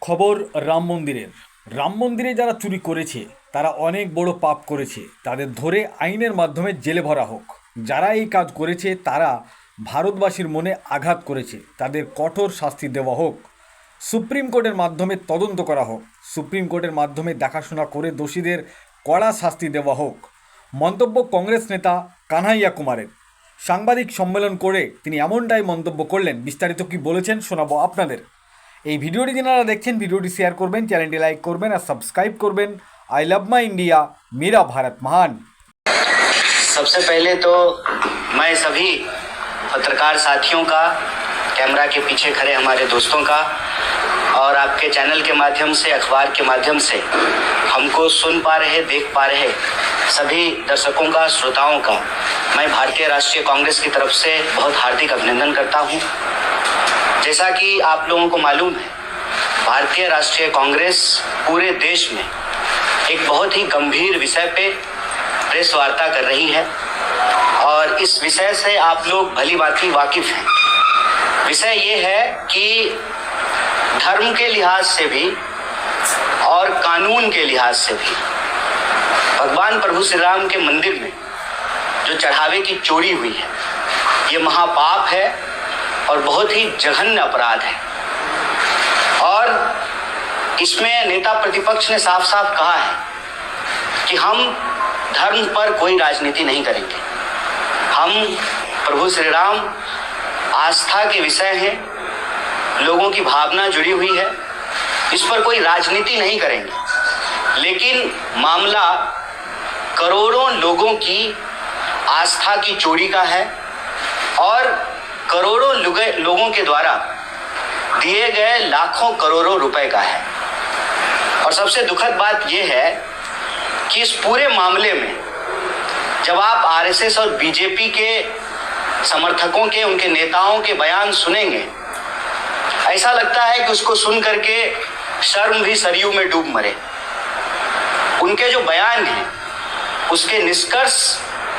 খবর রাম মন্দিরে যারা চুরি করেছে তারা অনেক বড় পাপ করেছে, তাদের ধরে আইনের মাধ্যমে জেলে ভরা হোক। যারা এই কাজ করেছে তারা ভারতবাসীর মনে আঘাত করেছে, তাদের কঠোর শাস্তি দেওয়া হোক। সুপ্রিম কোর্টের মাধ্যমে তদন্ত করা হোক, সুপ্রিম কোর্টের মাধ্যমে দেখাশোনা করে দোষীদের কড়া শাস্তি দেওয়া হোক। মন্তব্য কংগ্রেস নেতা কানহাইয়া কুমারের। সাংবাদিক সম্মেলন করে তিনি এমনটাই মন্তব্য করলেন। বিস্তারিত কি বলেছেন শোনাবো আপনাদের। এই ভিডিওটি যারা দেখছেন ভিডিওটি শেয়ার করবেন, চ্যানেলটি লাইক করবেন আর সাবস্ক্রাইব করবেন। आई लव माई इंडिया, मेरा भारत महान। सबसे पहले तो मैं सभी पत्रकार साथियों का, कैमरा के पीछे खड़े हमारे दोस्तों का और आपके चैनल के माध्यम से, अखबार के माध्यम से हमको सुन पा रहे, देख पा रहे सभी दर्शकों का, श्रोताओं का मैं भारतीय राष्ट्रीय कांग्रेस की तरफ से बहुत हार्दिक अभिनंदन करता हूं। जैसा कि आप लोगों को मालूम है, भारतीय राष्ट्रीय कांग्रेस पूरे देश में एक बहुत ही गंभीर विषय पे प्रेस वार्ता कर रही है और इस विषय से आप लोग भली भांति वाकिफ हैं। विषय ये है कि धर्म के लिहाज से भी और कानून के लिहाज से भी भगवान प्रभु श्री राम के मंदिर में जो चढ़ावे की चोरी हुई है, ये महापाप है और बहुत ही जघन्य अपराध है। और इसमें नेता प्रतिपक्ष ने साफ साफ कहा है कि हम धर्म पर कोई राजनीति नहीं करेंगे। हम प्रभु श्री राम आस्था के विषय हैं, लोगों की भावना जुड़ी हुई है, इस पर कोई राजनीति नहीं करेंगे। लेकिन मामला करोड़ों लोगों की आस्था की चोरी का है और करोड़ों लोगों के द्वारा दिए गए लाखों करोड़ों रुपए का है। और सबसे दुखद बात यह है कि इस पूरे मामले में जब आप आरएसएस और बीजेपी के समर्थकों के, उनके नेताओं के बयान सुनेंगे, ऐसा लगता है कि उसको सुन करके शर्म भी सरयू में डूब मरे। उनके जो बयान हैं उसके निष्कर्ष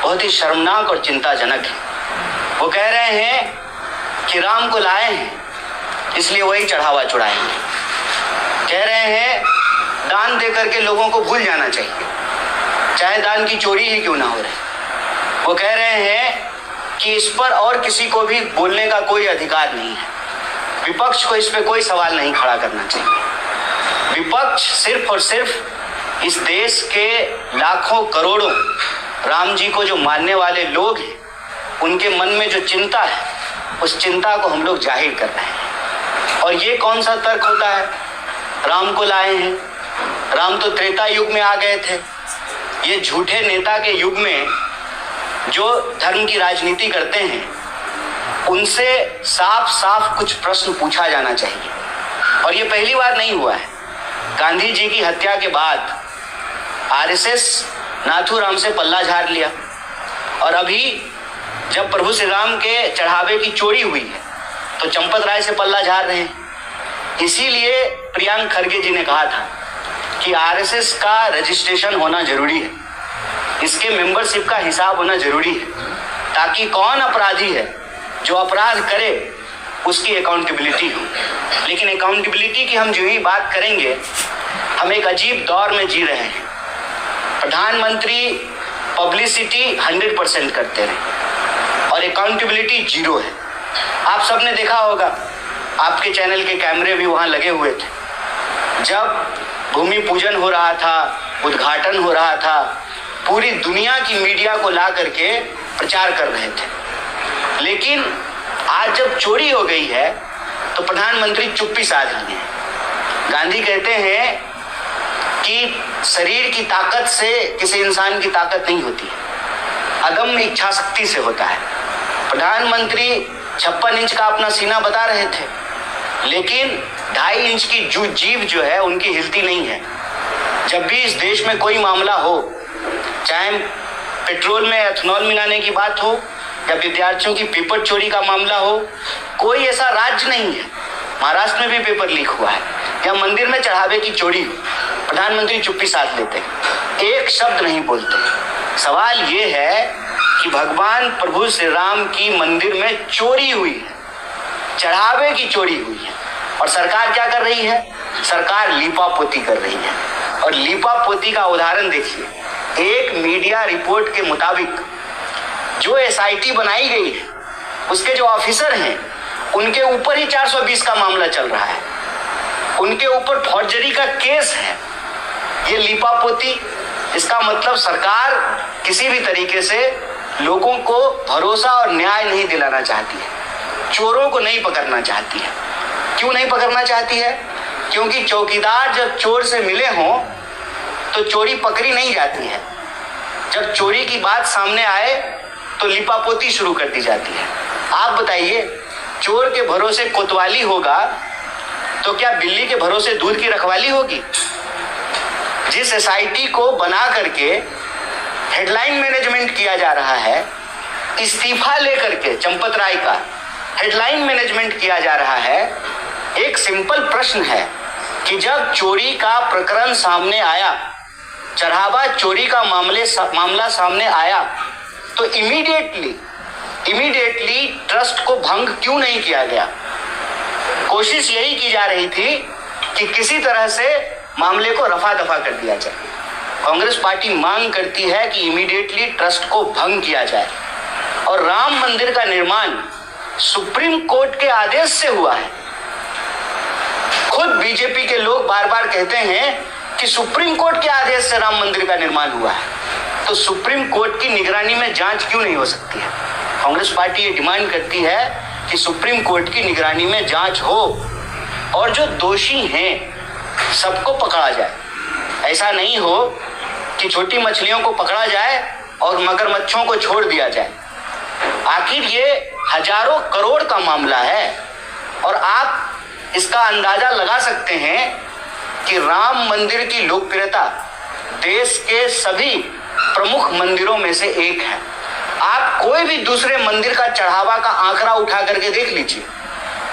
बहुत ही शर्मनाक और चिंताजनक है। वो कह रहे हैं कि राम को लाए हैं इसलिए वही चढ़ावा चढ़ाएंगे। कह रहे हैं दान दे करके लोगों को भूल जाना चाहिए, चाहे दान की चोरी ही क्यों ना हो रही। वो कह रहे हैं कि इस पर और किसी को भी बोलने का कोई अधिकार नहीं है, विपक्ष को इस पे कोई सवाल नहीं खड़ा करना चाहिए। विपक्ष सिर्फ और सिर्फ इस देश के लाखों करोड़ों राम जी को जो मानने वाले लोग हैं, उनके मन में जो चिंता है, उस चिंता को हम लोग जाहिर कर रहे हैं। और ये कौन सा तर्क होता है? राम को लाए हैं, राम तो त्रेता युग में आ गए थे। ये झूठे नेता के युग में जो धर्म की राजनीति करते हैं, उनसे साफ साफ कुछ प्रश्न पूछा जाना चाहिए। और ये पहली बार नहीं हुआ है। गांधी जी की हत्या के बाद आरएसएस नाथूराम से पल्ला झाड़ लिया और अभी जब प्रभु श्री राम के चढ़ावे की चोरी हुई है तो चंपत राय से पल्ला झाड़ रहे हैं। इसीलिए प्रियंक खरगे जी ने कहा था कि आरएसएस का रजिस्ट्रेशन होना जरूरी है, इसके मेंबरशिप का हिसाब होना जरूरी है, ताकि कौन अपराधी है जो अपराध करे उसकी अकाउंटेबिलिटी हो। लेकिन अकाउंटेबिलिटी की हम जो ही बात करेंगे, हम एक अजीब दौर में जी रहे हैं। प्रधानमंत्री पब्लिसिटी 100% करते रहे और अकाउंटेबिलिटी 0 है। आप सबने देखा होगा, आपके चैनल के कैमरे भी वहाँ लगे हुए थे। जब भूमि पूजन हो रहा था, उद्घाटन हो रहा था, पूरी दुनिया की मीडिया को ला करके प्रचार कर रहे थे। लेकिन आज जब चोरी हो गई है तो प्रधानमंत्री चुप्पी साध लिए हैं। गांधी कहते हैं कि शरीर की ताकत से किसी इंसान की ताकत नहीं होती है, अदम्य इच्छा शक्ति से होता है। प्रधानमंत्री 56 इंच का अपना सीना बता रहे थे, लेकिन 2.5 इंच की जीभ जो है उनकी हिलती नहीं है। जब भी इस देश में कोई मामला हो, चाहे पेट्रोल में एथेनॉल मिलाने की बात हो या विद्यार्थियों की पेपर चोरी का मामला हो, कोई ऐसा राज्य नहीं है, महाराष्ट्र में भी पेपर लीक हुआ है, या मंदिर में चढ़ावे की चोरी हो, प्रधानमंत्री चुप्पी साध लेते हैं, एक शब्द नहीं बोलते। सवाल ये है कि भगवान प्रभु श्री राम की मंदिर में चोरी हुई है, चढ़ावे की चोरी हुई है, और सरकार क्या कर रही है? सरकार लीपापोती कर रही है। और लीपापोती का उदाहरण देखिए, एक मीडिया रिपोर्ट के मुताबिक जो एसआईटी बनाई गई है उसके जो ऑफिसर हैं उनके ऊपर ही 420 का मामला चल रहा है, उनके ऊपर फौर्जरी का केस है। ये लीपापोती, इसका मतलब सरकार किसी भी तरीके से लोगों को भरोसा और न्याय नहीं दिलाना चाहती है, चोरों को नहीं पकड़ना चाहती है। क्यों नहीं पकड़ना चाहती है? क्योंकि चौकीदार जब चोर से मिले हों तो चोरी पकड़ी नहीं जाती है, जब चोरी की बात सामने आए तो लिपापोती शुरू कर दी जाती है। आप बताइए, चोर के भरोसे कोतवाली होगा तो क्या बिल्ली के भरोसे दूध की रखवाली होगी? जिस एसआईटी को बना करके हेडलाइन मैनेजमेंट किया जा रहा है, इस्तीफा लेकर के चंपत राय का हेडलाइन मैनेजमेंट किया जा रहा है, एक सिंपल प्रश्न है कि जब चोरी का प्रकरण सामने आया, चरहावा चोरी का मामला सामने आया, तो इमीडिएटली ट्रस्ट को भंग क्यों नहीं किया गया? कोशिश यही की जा रही थी कि किसी तरह से मामले को रफा दफा कर दिया जाए। कांग्रेस पार्टी मांग करती है कि इमीडिएटली ट्रस्ट को भंग किया जाए। और राम मंदिर का निर्माण सुप्रीम कोर्ट के आदेश से हुआ है। खुद बीजेपी के लोग बार बार कहते हैं कि सुप्रीम कोर्ट के आदेश से राम मंदिर का निर्माण हुआ है, तो सुप्रीम कोर्ट की निगरानी में जांच क्यों नहीं हो सकती है? कांग्रेस पार्टी ये डिमांड करती है कि सुप्रीम कोर्ट की निगरानी में जांच हो और जो दोषी हैं सबको पकड़ा जाए। ऐसा नहीं हो कि छोटी मछलियों को पकड़ा जाए और मगरमच्छों को छोड़ दिया जाए। आखिर ये हजारों करोड़ का मामला है और आप इसका अंदाजा लगा सकते हैं कि राम मंदिर की लोकप्रियता देश के सभी प्रमुख मंदिरों में से एक है। आप कोई भी दूसरे मंदिर का चढ़ावा का आंकड़ा उठा करके देख लीजिए,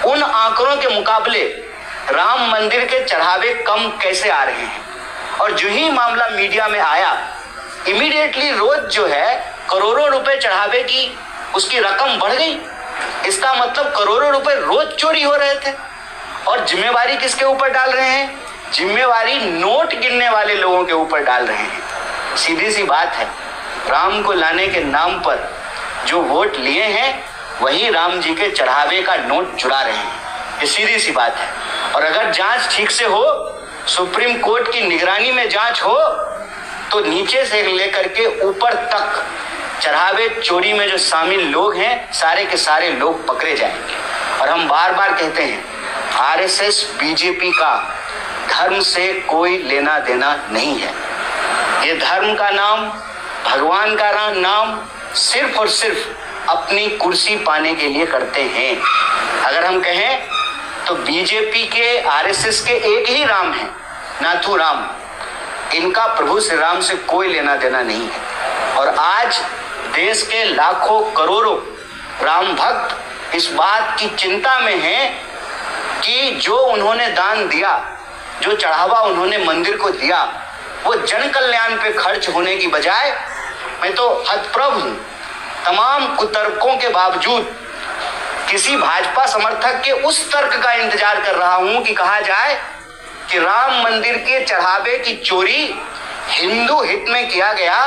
उन आंकड़ों के मुकाबले राम मंदिर के चढ़ावे कम कैसे आ रहे हैं। और जो ही मामला मीडिया में आया, इमीडिएटली रोज जो है करोड़ों रुपए चढ़ावे की उसकी रकम बढ़ गई। इसका मतलब करोड़ों रुपए रोज चोरी हो रहे थे। और जिम्मेवारी किसके ऊपर डाल रहे हैं? जिम्मेवारी नोट गिनने वाले लोगों के ऊपर डाल रहे हैं। सीधी सी बात है, राम को लाने के नाम पर जो वोट लिए हैं वही राम जी के चढ़ावे का नोट चुरा रहे हैं। ये सीधी सी बात है। और अगर जांच ठीक से हो, सुप्रीम कोर्ट की निगरानी में जांच हो, तो नीचे से लेकर के ऊपर तक चढ़ावे चोरी में जो शामिल लोग हैं सारे के सारे लोग पकड़े जाएंगे। और हम बार बार कहते हैं, आरएसएस बीजेपी का धर्म से कोई लेना देना नहीं है। ये धर्म का नाम, भगवान का नाम सिर्फ और सिर्फ अपनी कुर्सी पाने के लिए करते हैं। अगर हम कहें तो बीजेपी के, आरएसएस के एक ही राम है, नाथू राम। इनका प्रभु श्री राम से कोई लेना देना नहीं है। और आज देश के लाखों करोड़ों राम भक्त इस बात की चिंता में हैं कि जो उन्होंने दान दिया, जो चढ़ावा उन्होंने मंदिर को दिया, वो जन कल्याण पे खर्च होने की बजाय, मैं तो हतप्रभ हूं, तमाम कुतर्कों के बावजूद किसी भाजपा समर्थक के उस तर्क का इंतजार कर रहा हूं कि कहा जाए कि राम मंदिर के चढ़ावे की चोरी हिंदू हित में किया गया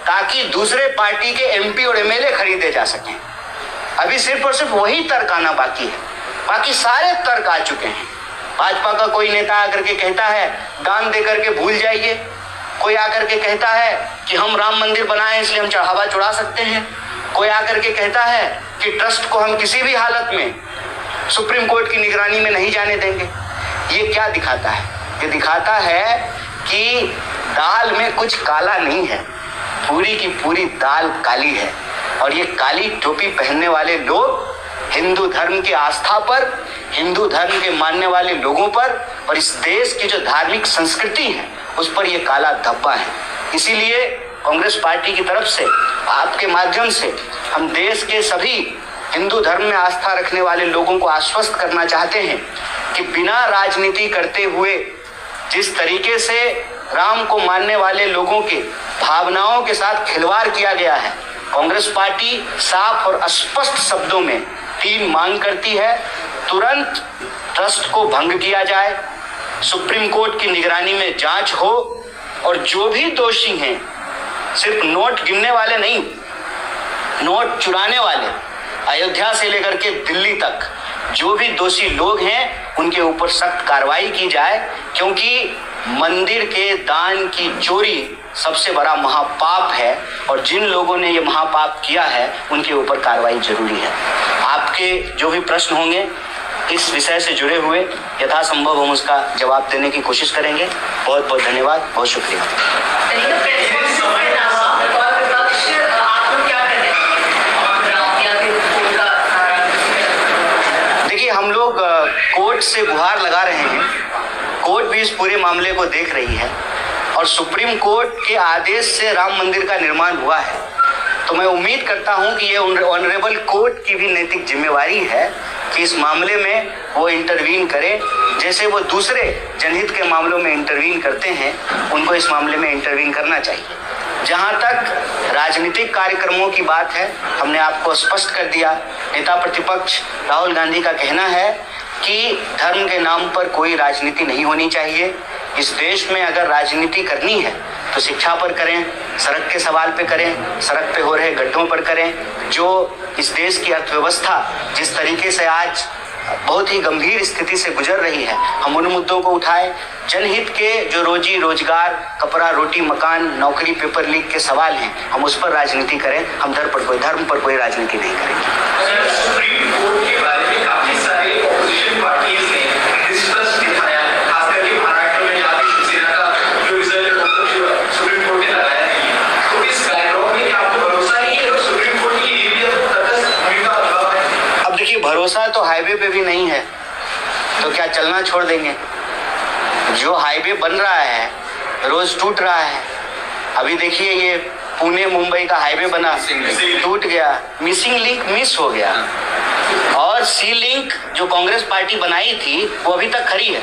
ताकि दूसरे पार्टी के एमपी और एमएलए खरीदे जा सकें। अभी सिर्फ और सिर्फ वही तर्क आना बाकी है, बाकी सारे तर्क आ चुके हैं। भाजपा का कोई नेता आकर के कहता है दान दे करके भूल जाइए, कोई आकर के कहता है कि हम राम मंदिर बनाए इसलिए हम चढ़ावा चुरा सकते हैं, कोई आकर के कहता है कि ट्रस्ट को हम किसी भी हालत में सुप्रीम कोर्ट की निगरानी में नहीं जाने देंगे। ये क्या दिखाता है? ये दिखाता है कि दाल में कुछ काला नहीं है, पूरी की पूरी दाल काली है। और ये काली टोपी पहनने वाले लोग हिंदू धर्म की आस्था पर, हिंदू धर्म के मानने वाले लोगों पर और इस देश की जो धार्मिक संस्कृति है उस पर ये काला धब्बा है। इसीलिए कांग्रेस पार्टी की तरफ से आपके माध्यम से हम देश के सभी हिंदू धर्म में आस्था रखने वाले लोगों को आश्वस्त करना चाहते हैं कि बिना राजनीति करते हुए जिस तरीके से राम को मानने वाले लोगों के भावनाओं के साथ खिलवाड़ किया गया है, कांग्रेस पार्टी साफ और स्पष्ट शब्दों में 3 मांग करती है। तुरंत ट्रस्ट को भंग किया जाए, सुप्रीम कोर्ट की निगरानी में जांच हो और जो भी दोषी हैं, सिर्फ नोट गिनने वाले नहीं, नोट चुराने वाले, अयोध्या से लेकर के दिल्ली तक जो भी दोषी लोग हैं उनके ऊपर सख्त कार्रवाई की जाए, क्योंकि मंदिर के दान की चोरी सबसे बड़ा महापाप है और जिन लोगों ने ये महापाप किया है उनके ऊपर कार्रवाई जरूरी है। आपके जो भी प्रश्न होंगे इस विषय से जुड़े हुए यथासंभव हम उसका जवाब देने की कोशिश करेंगे। बहुत बहुत धन्यवाद, बहुत शुक्रिया। देखिए, हम लोग कोर्ट से गुहार लगा रहे हैं, कोर्ट भी इस पूरे मामले को देख रही है और सुप्रीम कोर्ट के आदेश से राम मंदिर का निर्माण हुआ है। तो मैं उम्मीद करता हूं कि ये ऑनरेबल कोर्ट की भी नैतिक जिम्मेवारी है कि इस मामले में वो इंटरवीन करें, जैसे वो दूसरे जनहित के मामलों में इंटरवीन करते हैं, उनको इस मामले में इंटरवीन करना चाहिए। जहां तक राजनीतिक कार्यक्रमों की बात है, हमने आपको स्पष्ट कर दिया। नेता प्रतिपक्ष राहुल गांधी का कहना है कि धर्म के नाम पर कोई राजनीति नहीं होनी चाहिए। इस देश में अगर राजनीति करनी है तो शिक्षा पर करें, सड़क के सवाल पे करें, सड़क पे हो रहे गड्ढों पर करें। जो इस देश की अर्थव्यवस्था जिस तरीके से आज बहुत ही गंभीर स्थिति से गुजर रही है, हम उन मुद्दों को उठाएं। जनहित के जो रोजी रोजगार, कपड़ा रोटी मकान, नौकरी, पेपर लीक के सवाल हैं, हम उस पर राजनीति करें। हम धर्म पर कोई राजनीति नहीं करेंगे। सुप्रीम कोर्ट के बारे में काफी सारे ऑपोजिशन पार्टीज ने डिस्ट्रस्ट दिखाया है, खास करके महाराष्ट्र में जहाँ शिवसेना का जो रिजल्ट सुप्रीम कोर्ट ने लगाया है। तो इस बैकग्राउंड में क्या आपको भरोसा नहीं है और सुप्रीम कोर्ट की नीतियों को तटस्थ भूमिका अभाव है? अब देखिए, भरोसा तो हाईवे पे भी नहीं है, तो क्या चलना छोड़ देंगे? जो हाईवे बन रहा है रोज टूट रहा है। अभी देखिए, ये पुणे मुंबई का हाईवे बना, टूट गया, मिसिंग लिंक मिस हो गया। और सी लिंक जो कांग्रेस पार्टी बनाई थी वो अभी तक खड़ी है।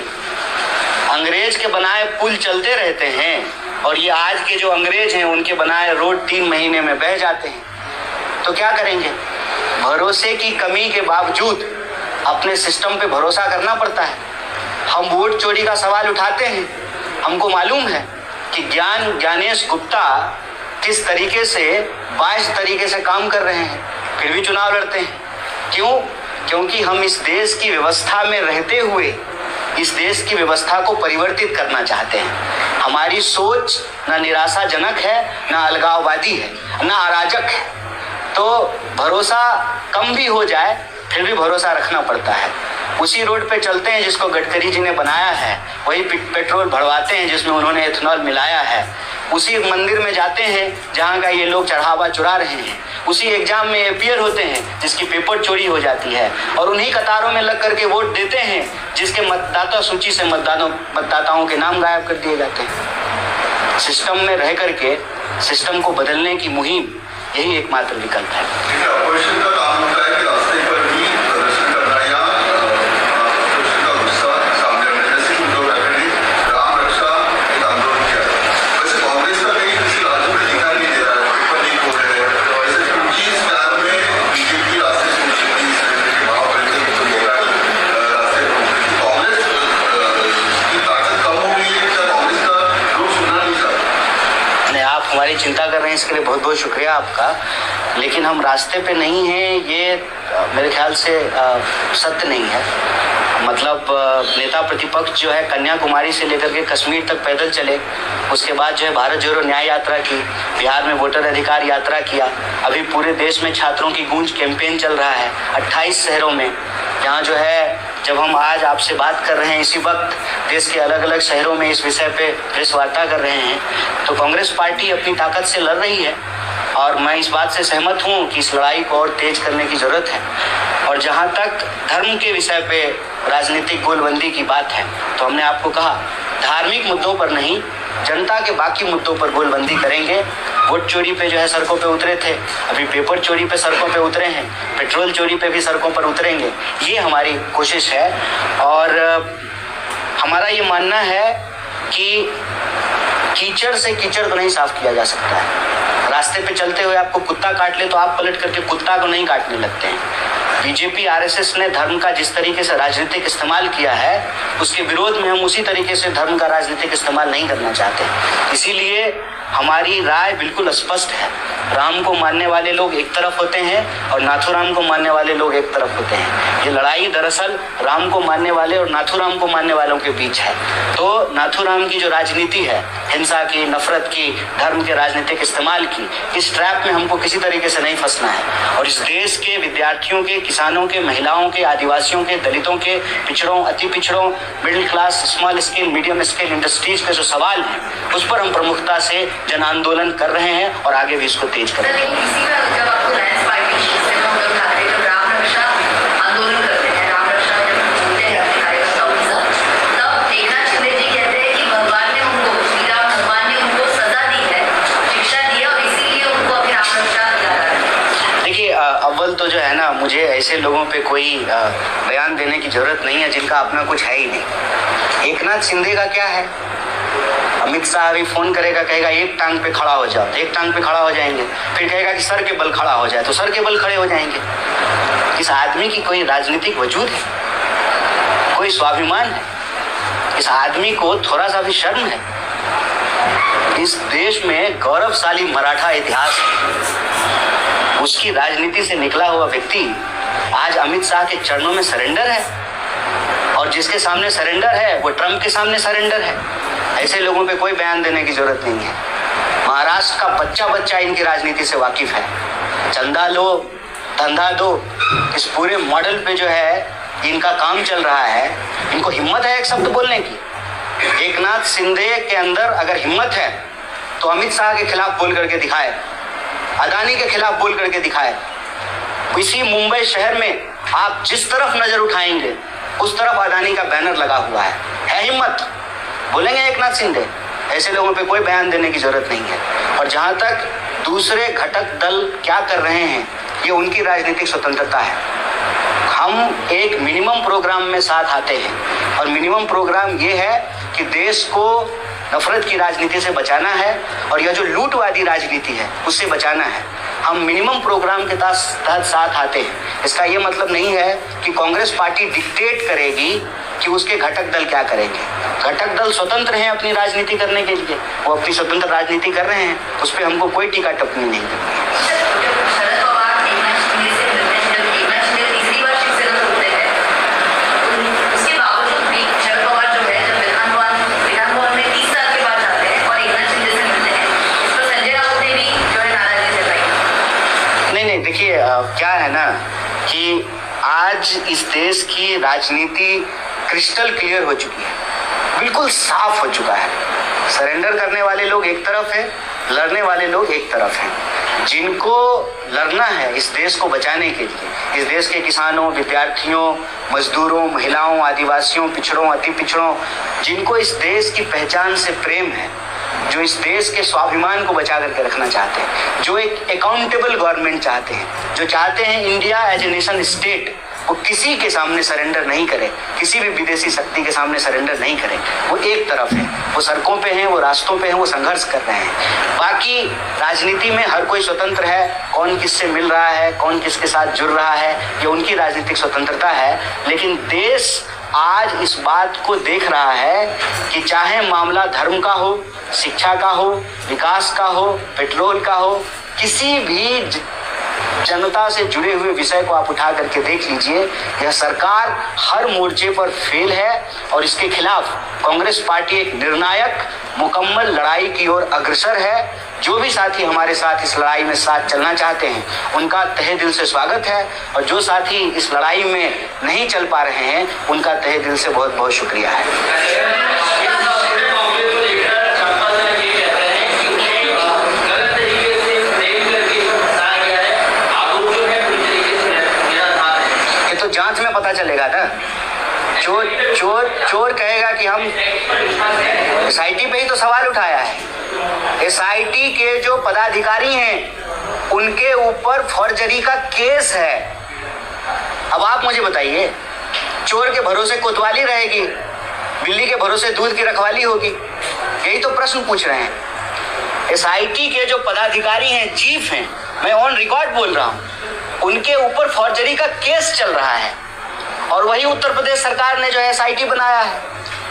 अंग्रेज के बनाए पुल चलते रहते हैं और ये आज के जो अंग्रेज हैं उनके बनाए रोड 3 महीने में बह जाते हैं। तो क्या करेंगे? भरोसे की कमी के बावजूद अपने सिस्टम पे भरोसा करना पड़ता है। हम वोट चोरी का सवाल उठाते हैं, हमको मालूम है कि ज्ञानेश गुप्ता किस तरीके से बाइस तरीके से काम कर रहे हैं, फिर भी चुनाव लड़ते हैं। क्यों? क्योंकि हम इस देश की व्यवस्था में रहते हुए इस देश की व्यवस्था को परिवर्तित करना चाहते हैं। हमारी सोच ना निराशाजनक है, ना अलगाववादी है, ना अराजक है। तो भरोसा कम भी हो जाए फिर भी भरोसा रखना पड़ता है। उसी रोड पे चलते हैं जिसको गडकरी जी ने बनाया है, वही पेट्रोल भरवाते हैं जिसमें उन्होंने एथेनॉल मिलाया है। उसी मंदिर में जाते हैं जहाँ का ये लोग चढ़ावा चुरा रहे हैं। उसी एग्जाम में अपीयर होते हैं जिसकी पेपर चोरी हो जाती है और उन्हीं कतारों में लग करके वोट देते हैं जिसके मतदाता सूची से मतदाताओं के नाम गायब कर दिए जाते हैं। सिस्टम में रह करके सिस्टम को बदलने की मुहिम यही एकमात्र विकल्प है। ऑपोजिशन का काम होता है कि रास्ते पर भी प्रदर्शन करना या ऑपोजिशन का गुस्सा सामने रखना। जैसे कि उद्धव ठाकरे ने राम रक्षा एक आंदोलन किया। वैसे कांग्रेस का कहीं किसी राज्य में दिखाई नहीं दे रहा है, पेपर लीक हो रहे हैं। वैसे 25 प्लान में बीजेपी रास्ते से महापरिषद रास्ते पर कांग्रेस की ताकत कम हो गई है। क्या कांग्रेस का लोग सुनना नहीं चाहते? आप हमारी चिंता कर रहे हैं, इसके लिए बहुत बहुत शुक्रिया आपका। लेकिन हम रास्ते पे नहीं हैं, ये मेरे ख्याल से सत्य नहीं है। मतलब नेता प्रतिपक्ष जो है कन्याकुमारी से लेकर के कश्मीर तक पैदल चले, उसके बाद जो है भारत जोड़ो न्याय यात्रा की, बिहार में वोटर अधिकार यात्रा किया। अभी पूरे देश में छात्रों की गूंज कैंपेन चल रहा है 28 शहरों में। जहाँ जो है जब हम आज आपसे बात कर रहे हैं इसी वक्त देश के अलग अलग शहरों में इस विषय पे प्रेस वार्ता कर रहे हैं, तो कांग्रेस पार्टी अपनी ताकत से लड़ रही है और मैं इस बात से सहमत हूँ कि इस लड़ाई को और तेज करने की ज़रूरत है। और जहाँ तक धर्म के विषय पे राजनीतिक गोलबंदी की बात है, तो हमने आपको कहा धार्मिक मुद्दों पर नहीं, जनता के बाकी मुद्दों पर गोलबंदी करेंगे। वोट चोरी पे जो है सड़कों पे उतरे थे, अभी पेपर चोरी पे सड़कों पे उतरे हैं, पेट्रोल चोरी पे भी सड़कों पर उतरेंगे। ये हमारी कोशिश है और हमारा ये मानना है कि कीचड़ से कीचड़ को नहीं साफ किया जा सकता है। रास्ते पे चलते हुए आपको कुत्ता काट ले तो आप पलट करके कुत्ता को नहीं काटने लगते हैं। बीजेपी आरएसएस ने धर्म का जिस तरीके से राजनीतिक इस्तेमाल किया है, उसके विरोध में हम उसी तरीके से धर्म का राजनीतिक इस्तेमाल नहीं करना चाहते। इसीलिए हमारी राय बिल्कुल स्पष्ट है। राम को मानने वाले लोग एक तरफ होते हैं और नाथूराम को मानने वाले लोग एक तरफ होते हैं। ये लड़ाई दरअसल राम को मानने वाले और नाथूराम को मानने वालों के बीच है। तो नाथूराम की जो राजनीति है, हिंसा की, नफरत की, धर्म के राजनीतिक इस्तेमाल की, इस ट्रैप में हमको किसी तरीके से नहीं फंसना है। और इस देश के विद्यार्थियों के, किसानों के, महिलाओं के, आदिवासियों के, दलितों के, पिछड़ों, अति पिछड़ों, middle class, small scale, medium scale industries के जो सवाल हैं, उस पर हम प्रमुखता से जन आंदोलन कर रहे हैं और आगे भी इसको तेज करेंगे। लेकिन इसी में जब आपको लायंस पार्टी से उद्धव ठाकरे जब राम रक्षा आंदोलन करते हैं, राम रक्षा जब बोलते हैं अपने कार्यकर्ताओं के साथ, तब एकनाथ शिंदे जी कहते हैं कि भगवान ने उनको, श्री राम भगवान ने उनको सजा दी है, शिक्षा दी है और इसीलिए उनको अभी राम रक्षा दिला रहा है। देखिए, अव्वल तो जो है ना, मुझे ऐसे लोगों पे कोई बयान देने की जरूरत नहीं है जिनका अपना कुछ है ही नहीं। एकनाथ शिंदे का क्या है? अमित शाह अभी फोन करेगा, कहेगा एक टांग पे खड़ा हो जाओ, तो एक टांग पे खड़ा हो जाएंगे। फिर कहेगा कि सर के बल खड़ा हो जाए, तो सर के बल खड़े हो जाएंगे। इस आदमी की कोई राजनीतिक वजूद है? कोई स्वाभिमान है? इस आदमी को थोड़ा सा भी शर्म है? इस देश में गौरवशाली मराठा इतिहास है। उसकी राजनीति से निकला हुआ व्यक्ति आज अमित शाह के चरणों में सरेंडर है, और जिसके सामने सरेंडर है वो ट्रंप के सामने सरेंडर है। ऐसे लोगों पे कोई बयान देने की जरूरत नहीं है। महाराष्ट्र का बच्चा बच्चा इनकी राजनीति से वाकिफ है। चंदा लो, धंधा दो, इस पूरे मॉडल पे जो है इनका काम चल रहा है। इनको हिम्मत है एक शब्द बोलने की? एकनाथ शिंदे के अंदर अगर हिम्मत है तो अमित शाह के खिलाफ बोल करके दिखाए, अदानी के खिलाफ बोल करके दिखाए। इसी मुंबई शहर में आप जिस तरफ नजर उठाएंगे उस तरफ अदानी का बैनर लगा हुआ है हिम्मत? बोलेंगे एकनाथ शिंदे? ऐसे लोगों पे कोई बयान देने की जरूरत नहीं है। और जहां तक दूसरे घटक दल क्या कर रहे हैं, ये उनकी राजनीतिक स्वतंत्रता है। हम एक मिनिमम प्रोग्राम में साथ आते हैं, और मिनिमम प्रोग्राम ये है कि देश को नफरत की राजनीति से बचाना है, और यह जो लूटवादी राजनीति है उससे बचाना है। हम मिनिमम प्रोग्राम के तहत साथ आते हैं। इसका ये मतलब नहीं है कि कांग्रेस पार्टी डिक्टेट करेगी कि उसके घटक दल क्या करेंगे। घटक दल स्वतंत्र हैं अपनी राजनीति करने के लिए, वो अपनी स्वतंत्र राजनीति कर रहे हैं, उस पर हमको कोई टीका टिप्पणी नहीं करनी है। शरद पवार एकनाथ शिंदे से मिलते हैं, जब एकनाथ शिंदे तीसरी बार शिवसेना होते हैं, उसके बावजूद भी शरद पवार जो है जब विधान भवन में 30 साल के बाद जाते हैं और एकनाथ शिंदे से मिलते हैं, इस पर संजय राउत ने भी जो है नाराजगी जताई। नहीं, देखिए क्या है ना कि आज इस देश की राजनीति क्रिस्टल क्लियर हो चुकी है, बिल्कुल साफ हो चुका है। सरेंडर करने वाले लोग एक तरफ हैं, लड़ने वाले लोग एक तरफ हैं। जिनको लड़ना है इस देश को बचाने के लिए, इस देश के किसानों, विद्यार्थियों, मजदूरों, महिलाओं, आदिवासियों, पिछड़ों, अति पिछड़ों, जिनको इस देश की पहचान से प्रेम है, जो इस देश के स्वाभिमान को बचा करके रखना चाहते हैं, जो एक अकाउंटेबल गवर्नमेंट चाहते हैं, जो चाहते हैं India as a nation state वो किसी के सामने सरेंडर नहीं करे, किसी भी विदेशी शक्ति के सामने सरेंडर नहीं करे। वो एक तरफ है, वो सड़कों पे हैं, वो रास्तों पे हैं, वो संघर्ष कर रहे हैं। बाकी राजनीति में हर कोई स्वतंत्र है, कौन किससे मिल रहा है, कौन किसके साथ जुड़ रहा है, ये उनकी राजनीतिक स्वतंत्रता है। लेकिन देश आज इस बात को देख रहा है कि चाहे मामला धर्म का हो, शिक्षा का हो, विकास का हो, पेट्रोल का हो, किसी भी जनता से जुड़े हुए विषय को आप उठा करके देख लीजिए, यह सरकार हर मोर्चे पर फेल है, और इसके खिलाफ कांग्रेस पार्टी एक निर्णायक मुकम्मल लड़ाई की ओर अग्रसर है। जो भी साथी हमारे साथ इस लड़ाई में साथ चलना चाहते हैं उनका तहे दिल से स्वागत है, और जो साथी इस लड़ाई में नहीं चल पा रहे हैं उनका तहे दिल से बहुत बहुत शुक्रिया है। जांच में पता चलेगा ना। चोर कहेगा कि हम एसआईटी पे ही तो सवाल उठाया है। एसआईटी के जो पदाधिकारी हैं उनके ऊपर फॉर्जरी का केस है। अब आप मुझे बताइए, चोर के भरोसे कोतवाली रहेगी, बिल्ली के भरोसे दूध की रखवाली होगी? यही तो प्रश्न पूछ रहे हैं। एसआईटी के जो पदाधिकारी हैं, चीफ हैं, मैं ऑन रिकॉर्ड बोल रहा हूं, उनके ऊपर फौर्जरी का केस चल रहा है। और वही उत्तर प्रदेश सरकार ने जो है SIT बनाया है।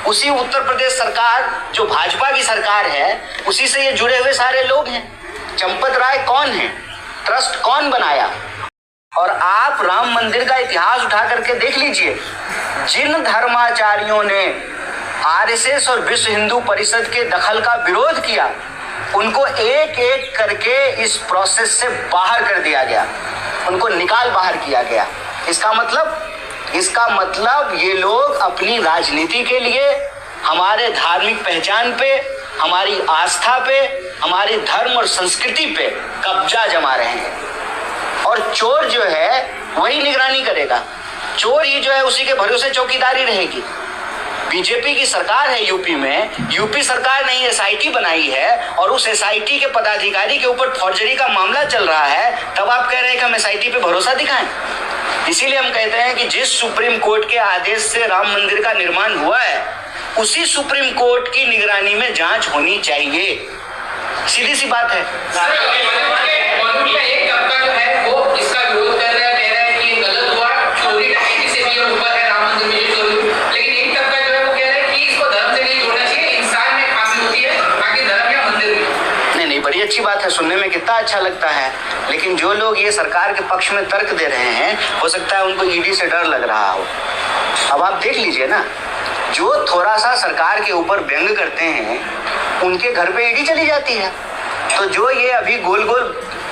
उसी उत्तर प्रदेश सरकार जो भाजपा की सरकार है, उसी से ये जुड़े हुए सारे लोग हैं। चंपत राय कौन है? ट्रस्ट कौन बनाया? और आप राम मंदिर का इतिहास उठा करके देख लीजिए, जिन धर्माचार्यों ने RSS और विश्व हिंदू परिषद के दखल का विरोध किया, उनको एक एक करके इस प्रोसेस से बाहर कर दिया गया, उनको निकाल बाहर किया गया। इसका मतलब ये लोग अपनी राजनीति के लिए, हमारे धार्मिक पहचान पे, हमारी आस्था पे, हमारी धर्म और संस्कृति पे कब्जा जमा रहे हैं। और चोर जो है वही निगरानी करेगा, चोर ही जो है उसी के भरोसे चौकीदारी रहेगी। बीजेपी की सरकार है यूपी में, यूपी सरकार ने ही SIT बनाई है और उस SIT के पदाधिकारी के ऊपर फौर्जरी का मामला चल रहा है, तब आप कह रहे हैं कि हम SIT पे भरोसा दिखाएं। इसीलिए हम कहते हैं कि जिस सुप्रीम कोर्ट के आदेश से राम मंदिर का निर्माण हुआ है, उसी सुप्रीम कोर्ट की निगरानी में जांच होनी चाहिए। सीधी सी बात है। एक तबका जो है वो इसका विरोध कर रहा है, कह रहा है कि गलत हुआ, चोरी डकैती से भी ऊपर है राम मंदिर में जो चोरी हुई। लेकिन एक तबका जो है वो कह रहा है कि इसको धर्म से नहीं जोड़ना चाहिए, इंसान में खामी होती है, बाकी धर्म या मंदिर में। नहीं, बड़ी अच्छी बात है, सुनने में कितना अच्छा लगता है। लेकिन जो लोग ये सरकार के पक्ष में तर्क दे रहे हैं, हो सकता है उनको ED से डर लग रहा हो। अब आप देख लीजिए ना, जो थोड़ा सा सरकार के ऊपर व्यंग करते हैं, उनके घर पे ED चली जाती है। तो जो ये अभी गोल गोल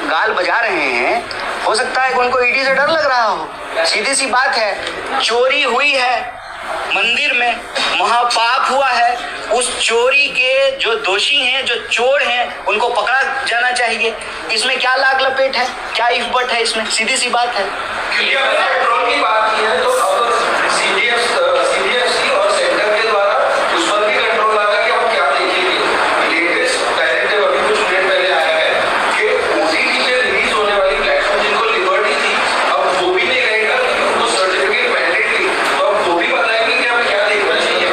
गाल बजा रहे हैं, हो सकता है कि उनको ED से डर लग रहा हो। सीधी सी बात है, चोरी हुई है मंदिर में, महापाप हुआ है। उस चोरी के जो दोषी हैं, जो चोर हैं, उनको पकड़ा जाना चाहिए। इसमें क्या लाग लपेट है, क्या इफबट है इसमें? सीधी सी बात है। पेट्रोल की बात की है तो अब CBFC और सेंटर के द्वारा उस पर भी कंट्रोल आ रहा है कि हम क्या देखेंगे। लेटेस्ट डायरेक्टिव अभी कुछ मिनट पहले आया है कि OTT पे रिलीज होने वाली प्लेटफॉर्म जिनको लिबर्टी थी, अब वो भी नहीं रहेगा, उनको सर्टिफिकेट मैंडेटरी, तो अब वो भी बताएंगे कि हमें क्या देखना चाहिए।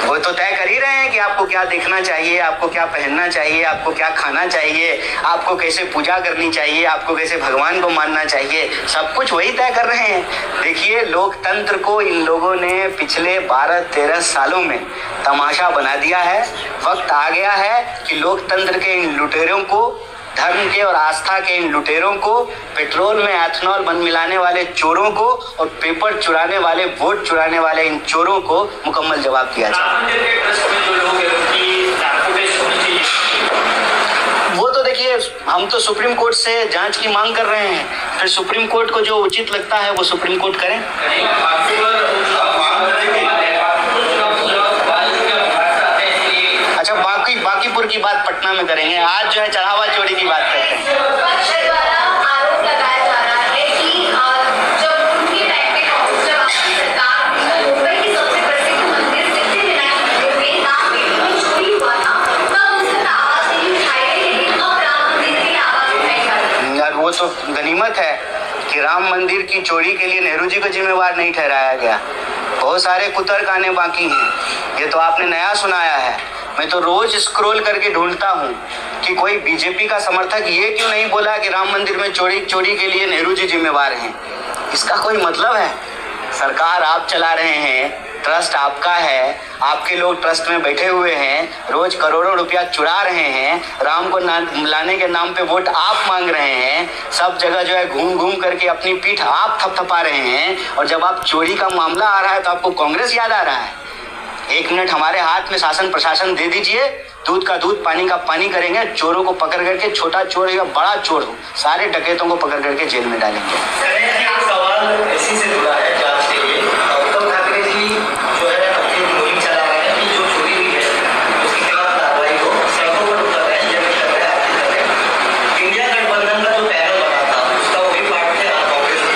वो तो तय कर ही रहे हैं कि आपको क्या देखना चाहिए, आपको क्या पहनना चाहिए, आपको क्या खाना चाहिए, आपको कैसे पूजा करनी चाहिए, आपको कैसे भगवान को मानना चाहिए, सब कुछ वही तय कर रहे हैं। देखिए, लोकतंत्र को इन लोगों ने पिछले 12-13 सालों में तमाशा बना दिया है। वक्त आ गया है कि लोकतंत्र के इन लुटेरों को, धर्म के और आस्था के इन लुटेरों को, पेट्रोल में एथेनॉल बन मिलाने वाले चोरों को और पेपर चुराने वाले, वोट चुराने वाले इन चोरों को मुकम्मल जवाब दिया जाए। वो तो देखिए, हम तो सुप्रीम कोर्ट से जांच की मांग कर रहे हैं, फिर सुप्रीम कोर्ट को जो उचित लगता है वो सुप्रीम कोर्ट करें। अच्छा, बाकीपुर की बात पटना में करेंगे। आज जो है चढ़ावा चोरी की बात करते हैं। आरोप लगाया जा रहा है कि जब उनके टाइम पे सरकार मुंबई की सबसे प्रसिद्ध मंदिर सिद्धिविनायक मंदिर में नाम में चोरी हुआ था, तब उस पर आवाज नहीं उठाई गई, लेकिन अब राम मंदिर की आवाज उठाई जा रही है। यार, वो तो गनीमत है कि राम मंदिर की चोरी के लिए नेहरू जी को जिम्मेवार नहीं ठहराया गया। बहुत सारे कुतर्क आने बाकी हैं, ये तो आपने नया सुनाया है। मैं तो रोज स्क्रॉल करके ढूंढता हूँ कि कोई बीजेपी का समर्थक ये क्यों नहीं बोला कि राम मंदिर में चोरी के लिए नेहरू जी जिम्मेवार हैं। इसका कोई मतलब है? सरकार आप चला रहे हैं, ट्रस्ट आपका है, आपके लोग ट्रस्ट में बैठे हुए हैं, रोज करोड़ों रुपया चुरा रहे हैं, राम को लाने के नाम पे वोट आप मांग रहे हैं, सब जगह जो है घूम घूम करके अपनी पीठ आप थपथपा रहे हैं, और जब आप चोरी का मामला आ रहा है तो आपको कांग्रेस याद आ रहा है। एक मिनट हमारे हाथ में शासन प्रशासन दे दीजिए, दूध का दूध पानी का पानी करेंगे। चोरों को पकड़ करके, छोटा चोर या बड़ा चोर हो, सारे डकैतों को पकड़ करके जेल में डालेंगे। एक सवाल इसी से जुड़ा है जांच के लिए। उद्धव ठाकरे जी जो है अपनी मुहिम चला रहे हैं कि जो चोरी हुई है उसके खिलाफ कार्रवाई हो, सड़कों पर उतर रहे हैं, जमीन कर रहे हैं। इंडिया गठबंधन का जो पैनल बना था उसका वो भी पार्ट थे कांग्रेस के,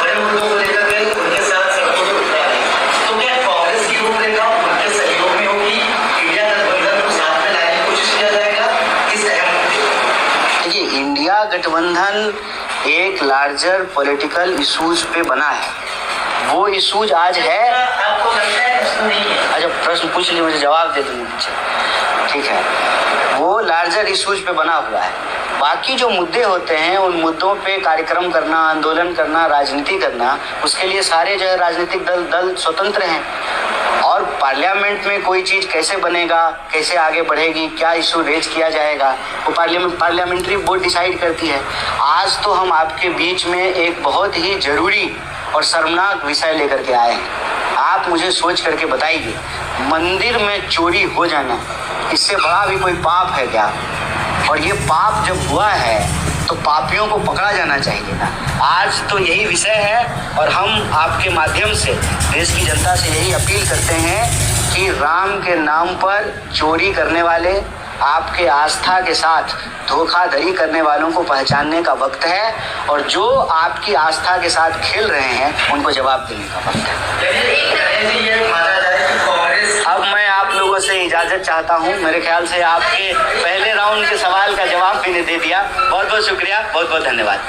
बड़े मुद्दों को लेकर के उनके साथ सड़कों पर उतर रहे हैं। तो क्या कांग्रेस की रूपरेखा उनके सहयोग में होगी? इंडिया गठबंधन को साथ में लाने की कोशिश किया जाएगा इस अहम मुद्दे? देखिए, इंडिया गठबंधन एक लार्जर पॉलिटिकल इशूज पे बना है। वो इशूज आज है। आपको लगता है प्रश्न नहीं है। अच्छा प्रश्न पूछ लिए, मुझे जवाब दे दीजिए पीछे। ठीक है, वो लार्जर इश्यूज पे बना हुआ है। बाकी जो मुद्दे होते हैं उन मुद्दों पे कार्यक्रम करना, आंदोलन करना, राजनीति करना, उसके लिए सारे जो है राजनीतिक दल स्वतंत्र हैं। और पार्लियामेंट में कोई चीज़ कैसे बनेगा, कैसे आगे बढ़ेगी, क्या इशू रेज किया जाएगा, वो पार्लियामेंट्री बोर्ड डिसाइड करती है। आज तो हम आपके बीच में एक बहुत ही जरूरी और शर्मनाक विषय लेकर के आए हैं। आप मुझे सोच करके बताइए, मंदिर में चोरी हो जाना इससे बड़ा भी कोई पाप है क्या? और ये पाप जब हुआ है तो पापियों को पकड़ा जाना चाहिए ना। आज तो यही विषय है और हम आपके माध्यम से देश की जनता से यही अपील करते हैं कि राम के नाम पर चोरी करने वाले, आपके आस्था के साथ धोखाधड़ी करने वालों को पहचानने का वक्त है और जो आपकी आस्था के साथ खेल रहे हैं उनको जवाब देने का वक्त है। लेकिन ये माना जाए कि कांग्रेस, अब मैं आप लोगों से इजाज़त चाहता हूं। मेरे ख्याल से आपके पहले राउंड के सवाल का जवाब मैंने दे दिया। बहुत बहुत शुक्रिया, बहुत बहुत धन्यवाद।